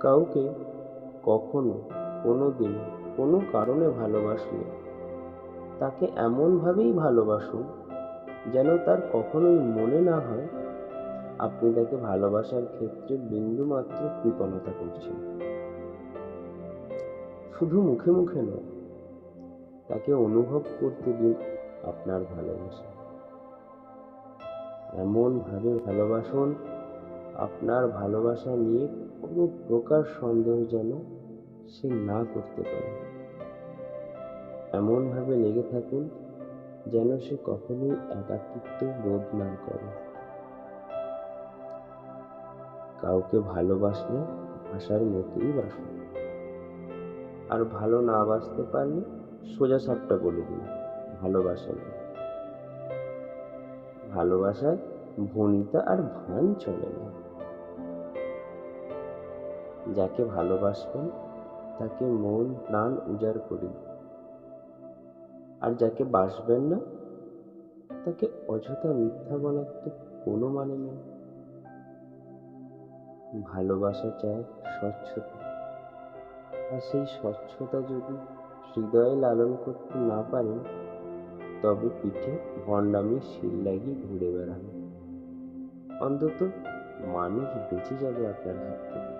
কাউকে কখনো কোনোদিন কোনো কারণে ভালোবাসলে তাকে এমনভাবেই ভালোবাসুন যেন তার কখনোই মনে না হয় আপনি তাকে ভালোবাসার ক্ষেত্রে বিন্দুমাত্র কৃপণতা করছেন। শুধু মুখে মুখে নয়, তাকে অনুভব করতে দিন আপনার ভালোবাসা। এমনভাবে ভালোবাসুন আপনার ভালোবাসা নিয়ে কোনো প্রকার সন্দেহ যেন সে না করতে পারে। এমনভাবে লেগে থাকুন যেন সে কখনোই একাকিত্ব বোধ না করে। কাউকে ভালোবাসলে ভাষার মতোই বাসুন, আর ভালো না বাসতে পারলে সোজা সাপটা বলে দিন ভালোবাসা নেই। ভালোবাসায় ভনিতা আর ভান চলে না। যাকে ভালোবাসবেন তাকে মন প্রাণ উজাড় করে দিন, আর যাকে বাসবেন না তাকে অযথা মিথ্যা বলার তো কোনো মানে নেই। ভালোবাসা চায় স্বচ্ছতা, আর সেই স্বচ্ছতা যদি হৃদয়ে লালন করতে না পারেন তবে পিঠে ভণ্ডামির শিল লাগিয়ে ঘুরে বেড়ান। অন্তত মানুষ বেঁচে যাবে আপনার হাত থেকে।